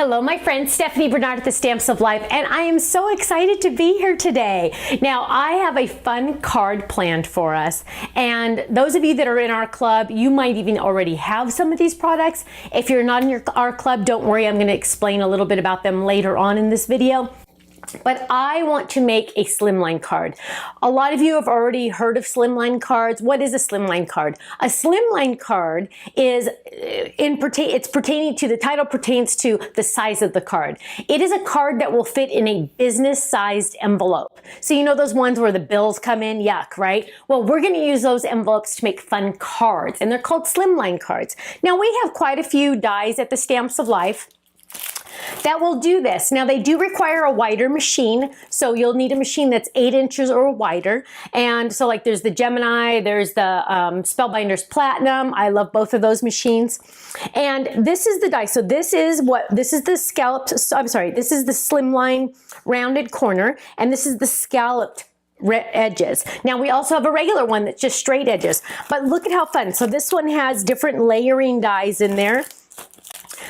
Hello, my friend Stephanie Bernard at the Stamps of Life, and I am so excited to be here today. Now, I have a fun card planned for us, and those of you that are in our club, you might even already have some of these products. If you're not in our club, don't worry, I'm going to explain a little bit about them later on in this video. But I want to make a slimline card. A lot of you have already heard of slimline cards. What is a slimline card? A slimline card is the title pertains to the size of the card. It is a card that will fit in a business-sized envelope. So you know those ones where the bills come in? Yuck, right? Well, we're going to use those envelopes to make fun cards, and they're called slimline cards. Now, we have quite a few dies at the Stamps of Life that will do this. Now, they do require a wider machine, so you'll need a machine that's 8 inches or wider. And so like there's the Gemini, there's the Spellbinders Platinum. I love both of those machines. And this is the die. So this is the scalloped, this is the slimline rounded corner, and this is the scalloped edges. Now, we also have a regular one that's just straight edges, but look at how fun. So this one has different layering dies in there.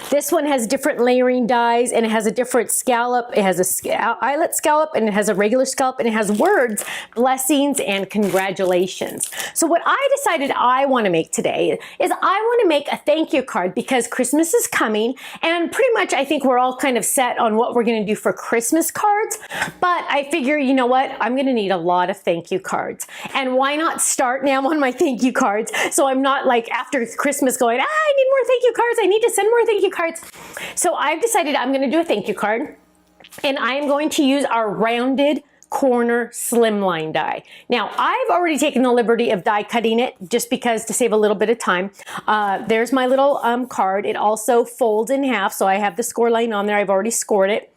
This one has different layering dies, and it has a different scallop. It has a eyelet scallop, and it has a regular scallop, and it has words, blessings, and congratulations. So what I decided I want to make today is I want to make a thank you card because Christmas is coming, and pretty much I think we're all kind of set on what we're going to do for Christmas cards. But I figure, you know what? I'm going to need a lot of thank you cards. And why not start now on my thank you cards so I'm not like after Christmas going, I need more thank you cards. I need to send more thank you cards. So I've decided I'm going to do a thank you card, and I am going to use our rounded corner slimline die. Now, I've already taken the liberty of die cutting it just because to save a little bit of time. There's my little card. It also folds in half, so I have the score line on there. I've already scored it.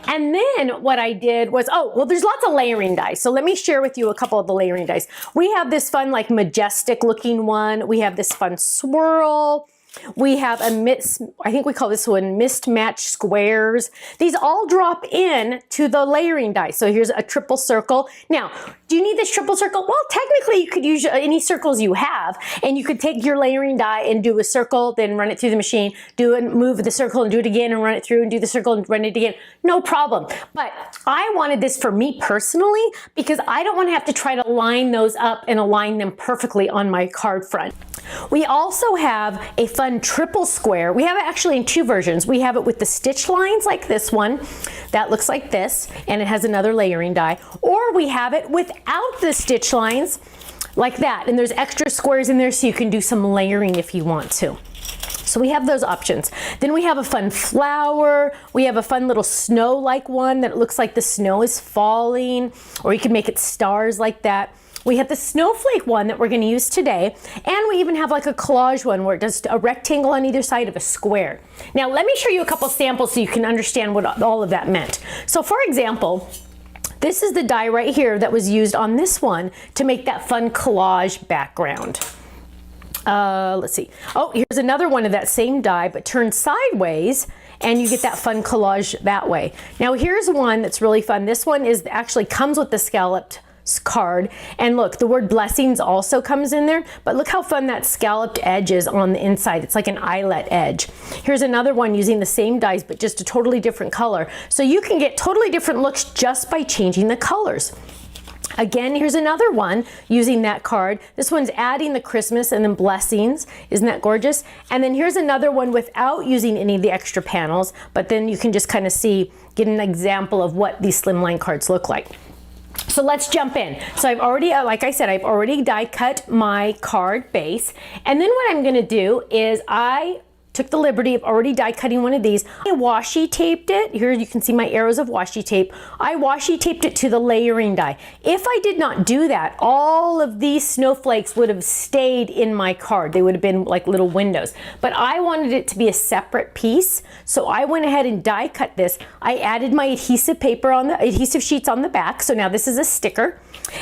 And then what I did was, there's lots of layering dies. So let me share with you a couple of the layering dies. We have this fun, like majestic looking one. We have this fun swirl. We have I think we call this one mismatched squares. These all drop in to the layering die. So here's a triple circle. Now, do you need this triple circle? Well, technically you could use any circles you have, and you could take your layering die and do a circle, then run it through the machine, move the circle and do it again and run it through and do the circle and run it again. No problem. But I wanted this for me personally because I don't want to have to try to line those up and align them perfectly on my card front. We also have a fun triple square. We have it actually in two versions. We have it with the stitch lines like this one that looks like this, and it has another layering die, or we have it without the stitch lines like that, and there's extra squares in there so you can do some layering if you want to. So we have those options. Then we have a fun flower. We have a fun little snow-like one that looks like the snow is falling, or you can make it stars like that. We have the snowflake one that we're going to use today, and we even have like a collage one where it does a rectangle on either side of a square. Now, let me show you a couple samples so you can understand what all of that meant. So for example, this is the die right here that was used on this one to make that fun collage background. Let's see. Oh, here's another one of that same die, but turned sideways, and you get that fun collage that way. Now, here's one that's really fun. This one actually comes with the scalloped card, and look, the word blessings also comes in there, but look how fun that scalloped edge is on the inside. It's like an eyelet edge. Here's another one using the same dies but just a totally different color, so you can get totally different looks just by changing the colors. Again, here's another one using that card. This one's adding the Christmas and then blessings. Isn't that gorgeous? And then here's another one without using any of the extra panels, but then you can just kind of get an example of what these slimline cards look like. So let's jump in. So I've already, like I said, I've already die cut my card base. And then what I'm going to do is I took the liberty of already die cutting one of these. I washi taped it. Here you can see my arrows of washi tape. I washi taped it to the layering die. If I did not do that, all of these snowflakes would have stayed in my card. They would have been like little windows. But I wanted it to be a separate piece, so I went ahead and die cut this. I added my adhesive paper on the adhesive sheets on the back. So now this is a sticker.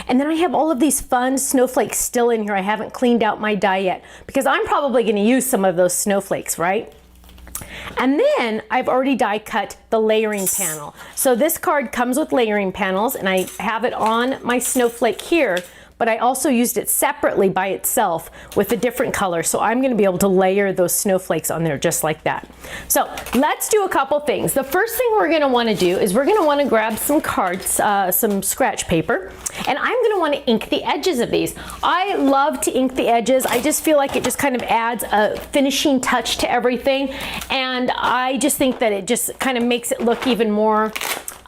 And then I have all of these fun snowflakes still in here. I haven't cleaned out my die yet because I'm probably going to use some of those snowflakes, right? And then I've already die cut the layering panel. So this card comes with layering panels, and I have it on my snowflake here, but I also used it separately by itself with a different color. So I'm going to be able to layer those snowflakes on there just like that. So let's do a couple things. The first thing we're going to want to do is we're going to want to grab some cards, some scratch paper, and I'm going to want to ink the edges of these. I love to ink the edges. I just feel like it just kind of adds a finishing touch to everything, and I just think that it just kind of makes it look even more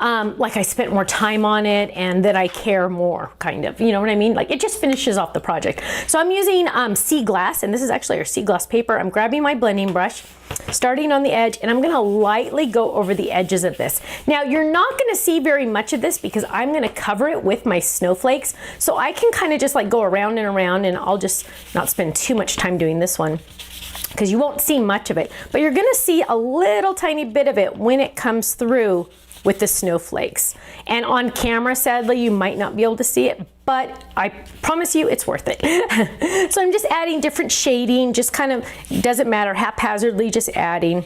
like I spent more time on it and that I care more, kind of, you know what I mean? Like it just finishes off the project. So I'm using sea glass, and this is actually our sea glass paper. I'm grabbing my blending brush, starting on the edge, and I'm gonna lightly go over the edges of this. Now you're not gonna see very much of this because I'm gonna cover it with my snowflakes. So I can kind of just like go around and around, and I'll just not spend too much time doing this one because you won't see much of it, but you're gonna see a little tiny bit of it when it comes through with the snowflakes. And on camera, sadly, you might not be able to see it, but I promise you it's worth it. So I'm just adding different shading, just kind of, doesn't matter, haphazardly just adding.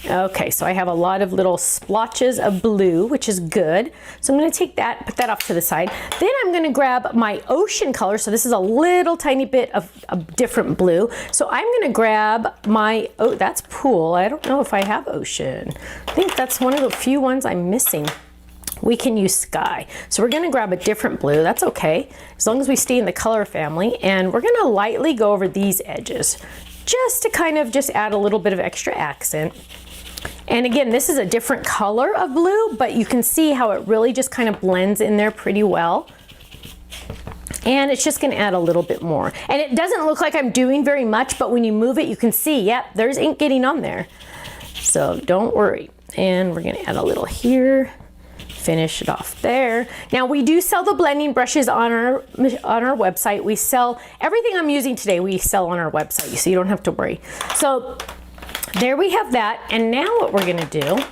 Okay, so I have a lot of little splotches of blue, which is good. So I'm gonna take that, put that off to the side. Then I'm gonna grab my ocean color. So this is a little tiny bit of a different blue. So I'm gonna grab my, oh, that's pool. I don't know if I have ocean. I think that's one of the few ones I'm missing. We can use sky. So we're gonna grab a different blue, that's okay, as long as we stay in the color family. And we're gonna lightly go over these edges, just to kind of just add a little bit of extra accent. And again, this is a different color of blue, but you can see how it really just kind of blends in there pretty well. And it's just gonna add a little bit more. And it doesn't look like I'm doing very much, but when you move it, you can see, yep, there's ink getting on there. So don't worry. And we're gonna add a little here, finish it off there. Now we do sell the blending brushes on our website. We sell everything I'm using today, we sell on our website, so you don't have to worry. So there we have that. And now what we're gonna do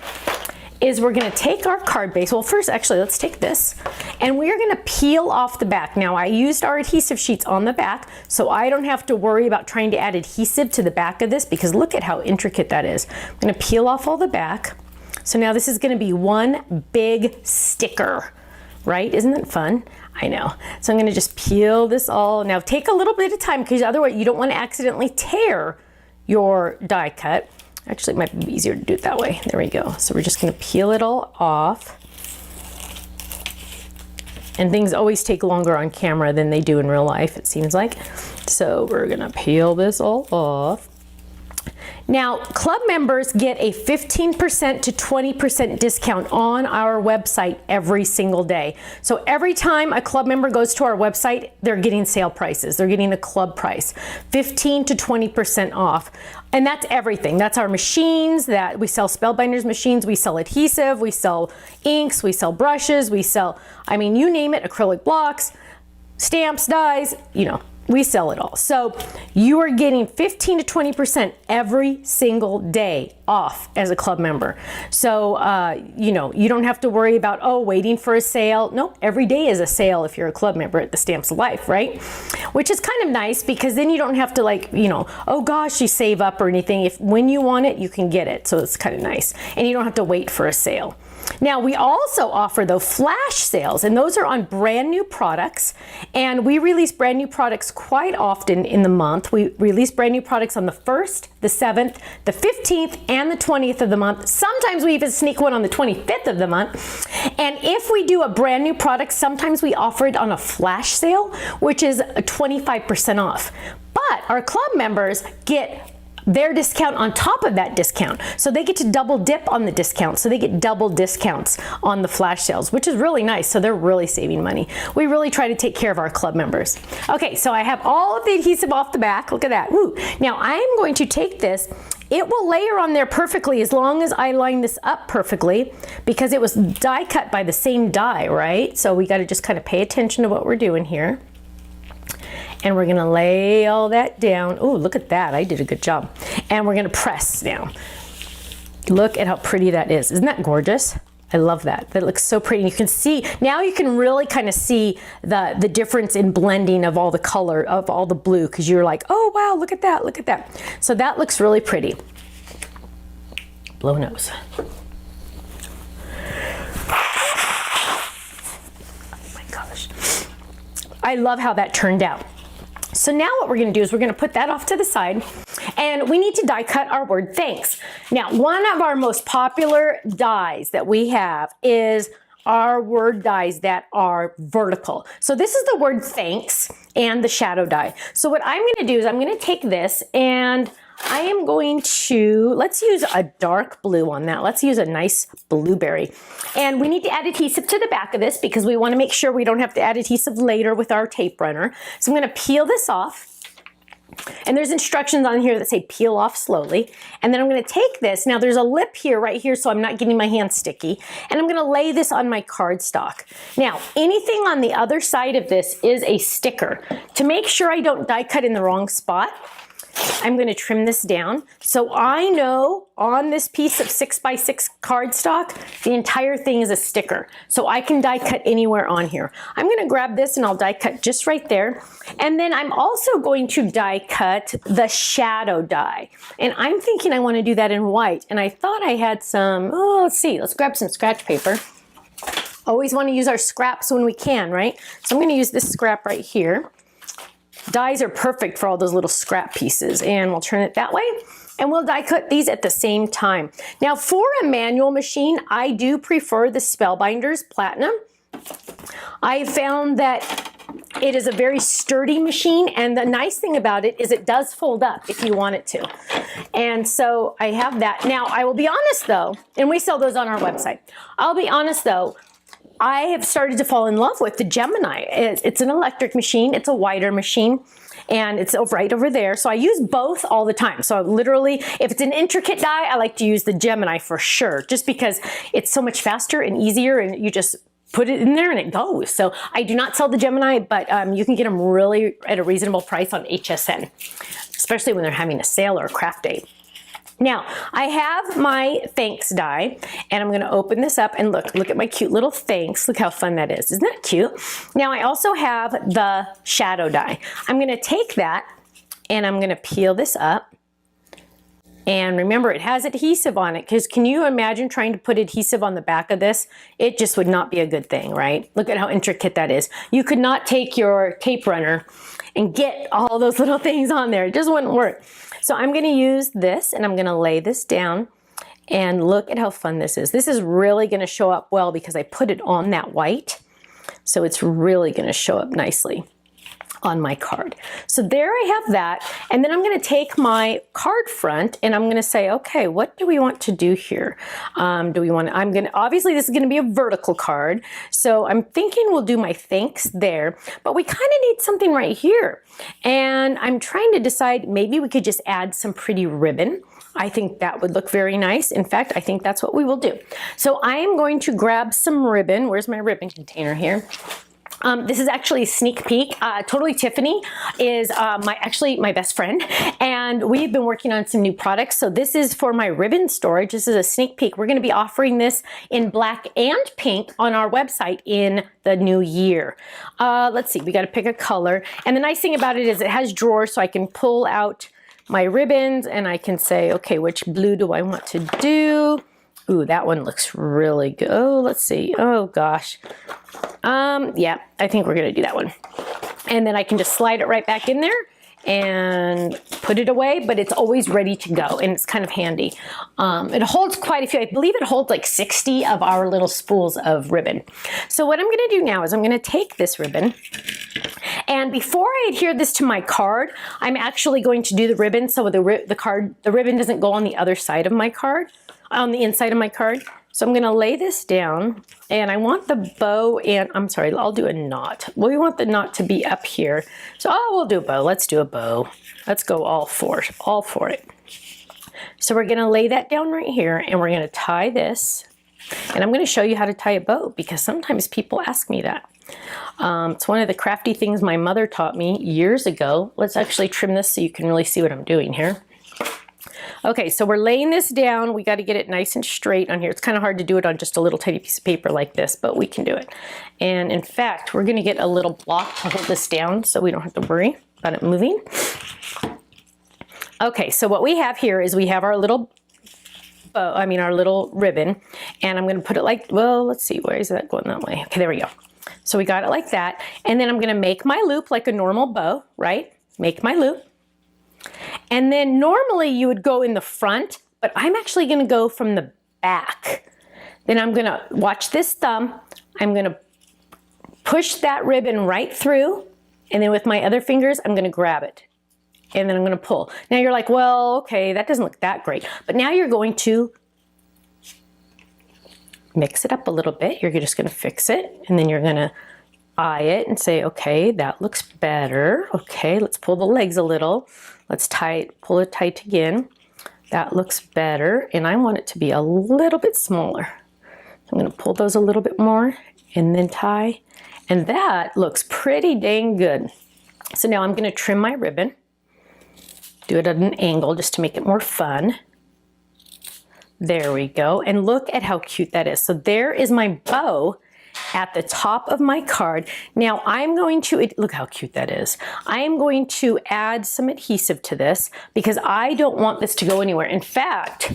is we're gonna take our card base. Well, first, actually, let's take this and we're gonna peel off the back. Now I used our adhesive sheets on the back, so I don't have to worry about trying to add adhesive to the back of this, because look at how intricate that is. I'm gonna peel off all the back. So now this is gonna be one big sticker, right? Isn't that fun? I know. So I'm gonna just peel this all. Now take a little bit of time, because otherwise you don't wanna accidentally tear your die cut. Actually, it might be easier to do it that way. There we go. So we're just gonna peel it all off. And things always take longer on camera than they do in real life, it seems like. So we're gonna peel this all off. Now, club members get a 15% to 20% discount on our website every single day. So every time a club member goes to our website, they're getting sale prices. They're getting the club price, 15 to 20% off. And that's everything. That's our machines, that we sell Spellbinders machines, we sell adhesive, we sell inks, we sell brushes, we sell, I mean, you name it, acrylic blocks, stamps, dies, you know, we sell it all. So you are getting 15 to 20% every single day off as a club member. So, you know, you don't have to worry about, oh, waiting for a sale. No, every day is a sale if you're a club member at the Stamps of Life, right? Which is kind of nice, because then you don't have to, like, you know, oh gosh, you save up or anything. If when you want it, you can get it. So it's kind of nice. And you don't have to wait for a sale. Now, we also offer, though, flash sales, and those are on brand new products. And we release brand new products quite often in the month. We release brand new products on the 1st, the 7th, the 15th, and the 20th of the month. Sometimes we even sneak one on the 25th of the month. And if we do a brand new product, sometimes we offer it on a flash sale, which is 25% off. But our club members get their discount on top of that discount. So they get to double dip on the discount. So they get double discounts on the flash sales, which is really nice. So they're really saving money. We really try to take care of our club members. Okay, so I have all of the adhesive off the back. Look at that. Woo. Now I'm going to take this. It will layer on there perfectly as long as I line this up perfectly, because it was die cut by the same die, right? So we got to just kind of pay attention to what we're doing here. And we're gonna lay all that down. Oh, look at that, I did a good job. And we're gonna press now. Look at how pretty that is. Isn't that gorgeous? I love that. That looks so pretty. You can see, now you can really kind of see the difference in blending of all the color, of all the blue, because you're like, oh wow, look at that, look at that. So that looks really pretty. Blow nose. I love how that turned out. So now what we're going to do is we're going to put that off to the side, and we need to die cut our word thanks. Now, one of our most popular dies that we have is our word dies that are vertical. So this is the word thanks and the shadow die. So what I'm going to do is I'm going to take this and I am going to, let's use a dark blue on that. Let's use a nice blueberry. And we need to add adhesive to the back of this because we want to make sure we don't have to add adhesive later with our tape runner. So I'm going to peel this off. And there's instructions on here that say peel off slowly. And then I'm going to take this. Now there's a lip here, right here, so I'm not getting my hands sticky. And I'm going to lay this on my cardstock. Now, anything on the other side of this is a sticker. To make sure I don't die cut in the wrong spot, I'm going to trim this down. So I know on this piece of 6x6 cardstock, the entire thing is a sticker. So I can die cut anywhere on here. I'm going to grab this and I'll die cut just right there. And then I'm also going to die cut the shadow die. And I'm thinking I want to do that in white. And I thought I had some, oh, let's see, let's grab some scratch paper. Always want to use our scraps when we can, right? So I'm going to use this scrap right here. Dies are perfect for all those little scrap pieces, and we'll turn it that way and we'll die cut these at the same time. Now for a manual machine, I do prefer the Spellbinders Platinum. I found that it is a very sturdy machine, and the nice thing about it is it does fold up if you want it to. And so I have that. Now I will be honest though, and we sell those on our website. I'll be honest though, I have started to fall in love with the Gemini. It's an electric machine, it's a wider machine, and it's right over there. So I use both all the time. So literally, if it's an intricate die, I like to use the Gemini for sure, just because it's so much faster and easier, and you just put it in there and it goes. So I do not sell the Gemini, but you can get them really at a reasonable price on HSN, especially when they're having a sale or a craft day. Now, I have my thanks die, and I'm going to open this up and look at my cute little thanks. Look how fun that is. Isn't that cute? Now, I also have the shadow die. I'm going to take that and I'm going to peel this up. And remember, it has adhesive on it, because can you imagine trying to put adhesive on the back of this? It just would not be a good thing, right? Look at how intricate that is. You could not take your tape runner and get all those little things on there. It just wouldn't work. So I'm going to use this and I'm going to lay this down, and look at how fun this is. This is really going to show up well because I put it on that white. So it's really going to show up nicely on my card. So there I have that. And then I'm going to take my card front and I'm going to say, okay, what do we want to do here? Obviously this is going to be a vertical card. So I'm thinking we'll do my thanks there, but we kind of need something right here. And I'm trying to decide, maybe we could just add some pretty ribbon. I think that would look very nice. In fact, I think that's what we will do. So I am going to grab some ribbon. Where's my ribbon container here? This is actually a sneak peek. Totally Tiffany is my best friend, and we've been working on some new products. So this is for my ribbon storage. This is a sneak peek. We're going to be offering this in black and pink on our website in the new year. Let's see, we got to pick a color. And the nice thing about it is it has drawers, so I can pull out my ribbons and I can say, okay, which blue do I want to do? Ooh, that one looks really good. Oh, let's see. Oh gosh. Yeah, I think we're gonna do that one. And then I can just slide it right back in there and put it away, but it's always ready to go, and it's kind of handy. It holds quite a few. I believe it holds like 60 of our little spools of ribbon. So what I'm gonna do now is I'm gonna take this ribbon, and before I adhere this to my card, I'm actually going to do the ribbon so the ribbon doesn't go on the other side of my card, on the inside of my card. So I'm gonna lay this down, and I want the bow, and I'm sorry, I'll do a knot. We want the knot to be up here. So we'll do a bow. Let's do a bow. Let's go all for it. So we're gonna lay that down right here, and we're gonna tie this. And I'm gonna show you how to tie a bow, because sometimes people ask me that. It's one of the crafty things my mother taught me years ago. Let's actually trim this so you can really see what I'm doing here. Okay, so we're laying this down. We got to get it nice and straight on here. It's kind of hard to do it on just a little tiny piece of paper like this, but we can do it. And in fact, we're going to get a little block to hold this down so we don't have to worry about it moving. Okay, so what we have here is we have our little bow, our little ribbon, and I'm going to put it like, well, let's see, where is that going that way? Okay, there we go. So we got it like that. And then I'm gonna make my loop like a normal bow, right? Make my loop. And then normally you would go in the front, but I'm actually gonna go from the back. Then I'm gonna watch this thumb. I'm gonna push that ribbon right through, and then with my other fingers, I'm gonna grab it. And then I'm gonna pull. Now you're like, well, okay, that doesn't look that great. But now you're going to mix it up a little bit. You're just gonna fix it, and then you're gonna eye it and say, okay, that looks better. Okay, let's pull the legs a little. Let's pull it tight again. That looks better, and I want it to be a little bit smaller. I'm gonna pull those a little bit more and then tie, and that looks pretty dang good. So now I'm gonna trim my ribbon, do it at an angle just to make it more fun. There we go, and look at how cute that is. So there is my bow at the top of my card. Now I'm going to, look how cute that is. I am going to add some adhesive to this because I don't want this to go anywhere. In fact,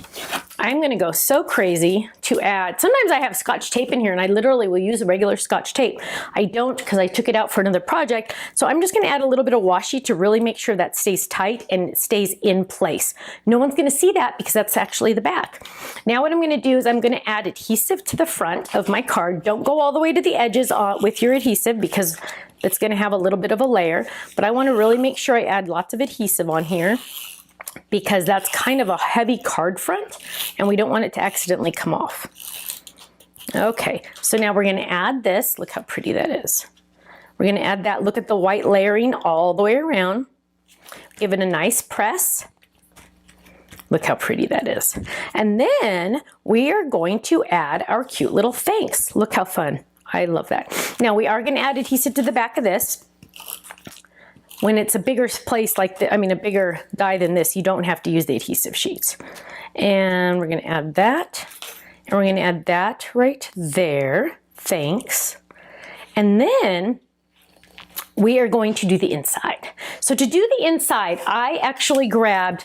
I'm gonna go so crazy to add, sometimes I have Scotch tape in here and I literally will use a regular Scotch tape. I don't because I took it out for another project. So I'm just gonna add a little bit of washi to really make sure that stays tight and it stays in place. No one's gonna see that because that's actually the back. Now what I'm gonna do is I'm gonna add adhesive to the front of my card. Don't go all the way to the edges with your adhesive because it's gonna have a little bit of a layer, but I wanna really make sure I add lots of adhesive on here because that's kind of a heavy card front and we don't want it to accidentally come off. Okay, so now we're gonna add this. Look how pretty that is. We're gonna add that, look at the white layering all the way around. Give it a nice press. Look how pretty that is. And then we are going to add our cute little thanks. Look how fun. I love that. Now we are gonna add adhesive to the back of this. When it's a bigger place like a bigger die than this, you don't have to use the adhesive sheets. And we're gonna add that. And we're gonna add that right there. Thanks. And then we are going to do the inside. So to do the inside, I actually grabbed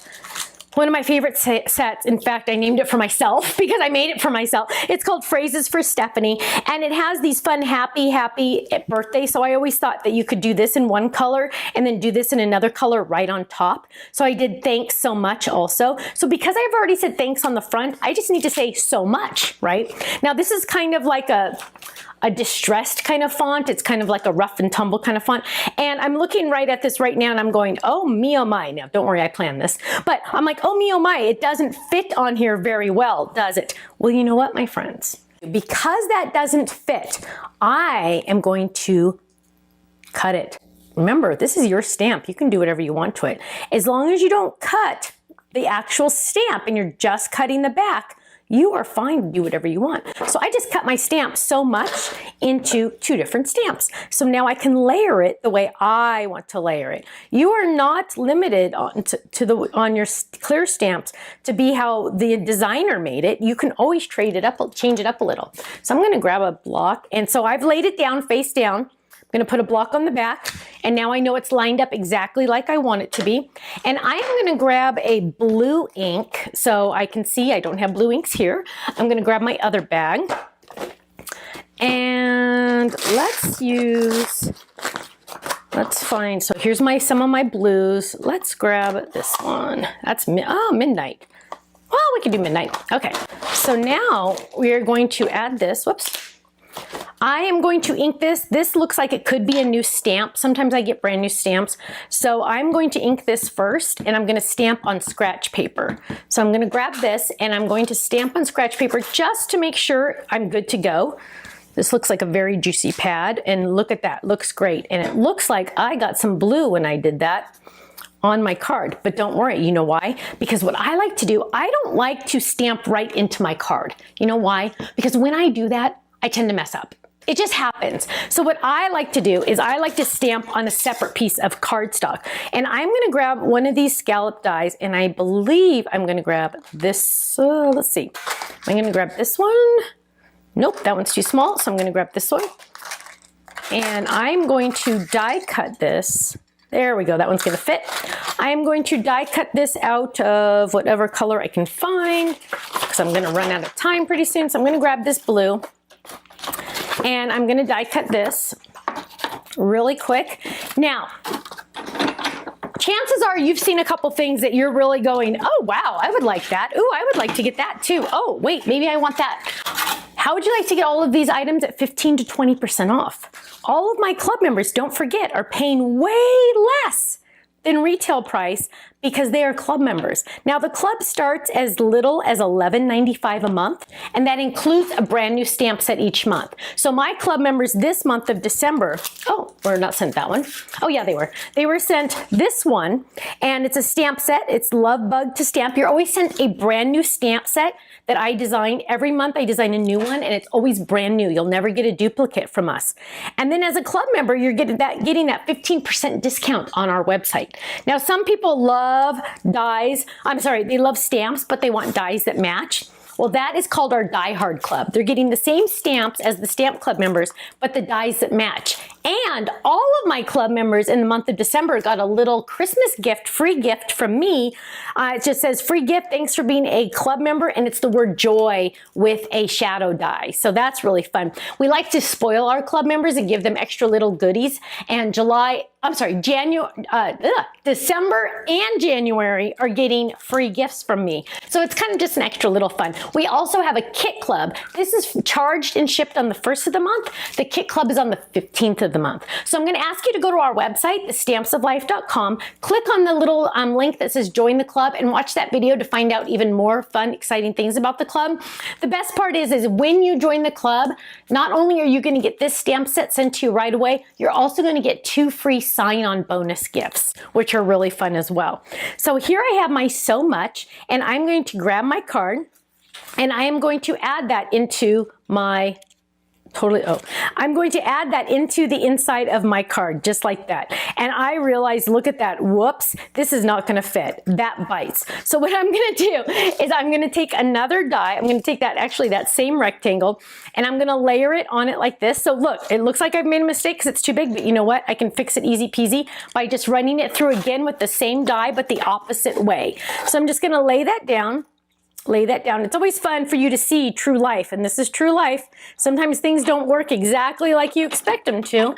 one of my favorite sets. In fact, I named it for myself because I made it for myself. It's called Phrases for Stephanie, and it has these fun happy birthday. So I always thought that you could do this in one color and then do this in another color right on top. So I did thanks so much also. So because I've already said thanks on the front, I just need to say so much, right? Now this is kind of like a distressed kind of font. It's kind of like a rough and tumble kind of font. And I'm looking right at this right now and I'm going, oh me, oh my. Now don't worry, I planned this. But I'm like, oh me, oh my, it doesn't fit on here very well, does it? Well, you know what, my friends? Because that doesn't fit, I am going to cut it. Remember, this is your stamp. You can do whatever you want to it. As long as you don't cut the actual stamp and you're just cutting the back, you are fine to do whatever you want. So I just cut my stamp so much into two different stamps. So now I can layer it the way I want to layer it. You are not limited on your clear stamps to be how the designer made it. You can always trade it up, change it up a little. So I'm gonna grab a block, and so I've laid it down face down. I'm gonna put a block on the back, and now I know it's lined up exactly like I want it to be. And I'm gonna grab a blue ink so I can see I don't have blue inks here. I'm gonna grab my other bag, and let's find, so here's some of my blues. Let's grab this one. That's, midnight. Well, we can do midnight. Okay, so now we are going to add this, whoops. I am going to ink this. This looks like it could be a new stamp. Sometimes I get brand new stamps. So I'm going to ink this first, and I'm gonna stamp on scratch paper. So I'm gonna grab this and I'm going to stamp on scratch paper just to make sure I'm good to go. This looks like a very juicy pad, and look at that, looks great. And it looks like I got some blue when I did that on my card, but don't worry, you know why? Because what I like to do, I don't like to stamp right into my card. You know why? Because when I do that, I tend to mess up. It just happens. So what I like to do is I like to stamp on a separate piece of cardstock. And I'm gonna grab one of these scallop dies, and I believe I'm gonna grab this, let's see. I'm gonna grab this one. Nope, that one's too small, so I'm gonna grab this one. And I'm going to die cut this. There we go, that one's gonna fit. I am going to die cut this out of whatever color I can find, because I'm gonna run out of time pretty soon. So I'm gonna grab this blue, and I'm gonna die cut this. really quick. Now, chances are you've seen a couple things that you're really going, oh, wow, I would like that. Ooh, I would like to get that too. Oh, wait, maybe I want that. How would you like to get all of these items at 15 to 20% off? All of my club members, don't forget, are paying way less than retail price because they are club members. Now, the club starts as little as $11.95 a month, and that includes a brand new stamp set each month. So my club members this month of December, oh, we're not sent that one. Oh yeah, they were. They were sent this one, and it's a stamp set. It's Love Bug to Stamp. You're always sent a brand new stamp set that I design. Every month I design a new one, and it's always brand new. You'll never get a duplicate from us. And then as a club member, you're getting that 15% discount on our website. Now, some people love dies. They love stamps, but they want dies that match. Well, that is called our Die Hard Club. They're getting the same stamps as the Stamp Club members, but the dies that match. And all of my club members in the month of December got a little Christmas gift, free gift from me. It just says, free gift, thanks for being a club member, and it's the word joy with a shadow die. So that's really fun. We like to spoil our club members and give them extra little goodies. And December and January are getting free gifts from me. So it's kind of just an extra little fun. We also have a kit club. This is charged and shipped on the 1st of the month. The kit club is on the 15th of the month. So I'm going to ask you to go to our website, thestampsoflife.com, click on the little link that says join the club, and watch that video to find out even more fun, exciting things about the club. The best part is when you join the club, not only are you going to get this stamp set sent to you right away, you're also going to get 2 free sign-on bonus gifts, which are really fun as well. So here I have my so much, and I'm going to grab my card, and I am going to add that into my I'm going to add that into the inside of my card, just like that. And I realized, look at that, whoops, this is not gonna fit, that bites. So what I'm gonna do is I'm gonna take another die, I'm gonna take that same rectangle, and I'm gonna layer it on it like this. So look, it looks like I've made a mistake because it's too big, but you know what? I can fix it easy peasy by just running it through again with the same die, but the opposite way. So I'm just gonna lay that down. It's always fun for you to see true life, and this is true life. Sometimes things don't work exactly like you expect them to,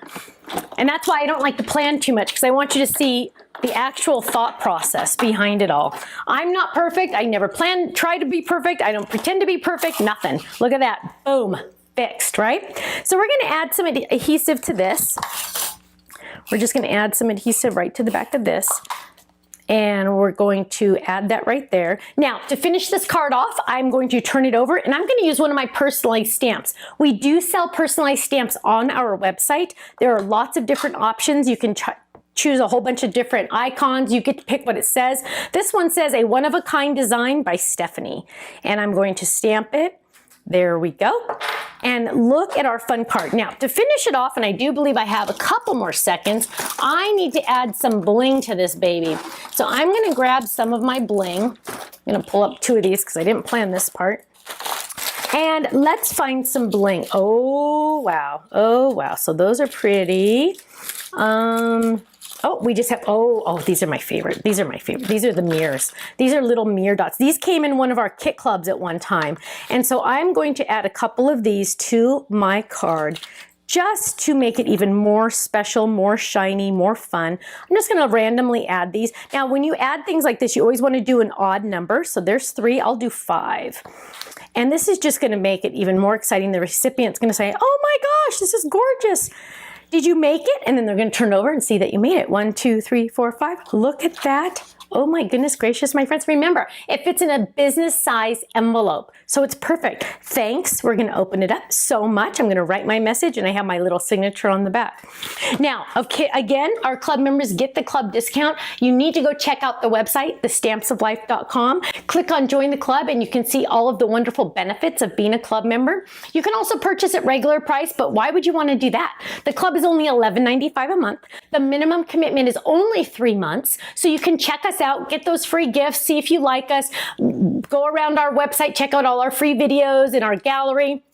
and that's why I don't like to plan too much, because I want you to see the actual thought process behind it all. I'm not perfect. I never try to be perfect. I don't pretend to be perfect, nothing. Look at that, boom, fixed, right? So we're gonna add some adhesive to this. We're just gonna add some adhesive right to the back of this. And we're going to add that right there. Now, to finish this card off, I'm going to turn it over, and I'm going to use one of my personalized stamps. We do sell personalized stamps on our website. There are lots of different options. You can choose a whole bunch of different icons. You get to pick what it says. This one says a one-of-a-kind design by Stephanie. And I'm going to stamp it. There we go. And look at our fun card. Now, to finish it off, and I do believe I have a couple more seconds, I need to add some bling to this baby. So I'm gonna grab some of my bling. I'm gonna pull up 2 of these because I didn't plan this part. And let's find some bling. Oh, wow. Oh, wow. So those are pretty. Oh, we just have, these are my favorite. These are my favorite. These are the mirrors. These are little mirror dots. These came in one of our kit clubs at one time. And so I'm going to add a couple of these to my card just to make it even more special, more shiny, more fun. I'm just gonna randomly add these. Now, when you add things like this, you always wanna do an odd number. So there's 3, I'll do 5. And this is just gonna make it even more exciting. The recipient's gonna say, oh my gosh, this is gorgeous. Did you make it? And then they're gonna turn over and see that you made it. 1, 2, 3, 4, 5. Look at that. Oh my goodness gracious, my friends. Remember, it fits in a business size envelope. So it's perfect. Thanks, we're gonna open it up so much. I'm gonna write my message, and I have my little signature on the back. Now, okay, again, our club members get the club discount. You need to go check out the website, thestampsoflife.com. Click on join the club, and you can see all of the wonderful benefits of being a club member. You can also purchase at regular price, but why would you wanna do that? The club is only $11.95 a month. The minimum commitment is only 3 months, so you can check us out, get those free gifts, see if you like us, go around our website, check out all our free videos in our gallery,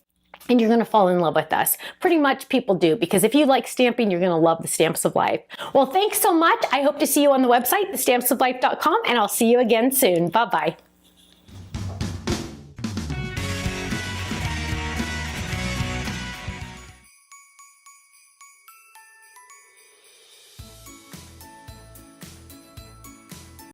and you're gonna fall in love with us. Pretty much people do, because if you like stamping, you're gonna love the Stamps of Life. Well, thanks so much. I hope to see you on the website, thestampsoflife.com, and I'll see you again soon. Bye-bye.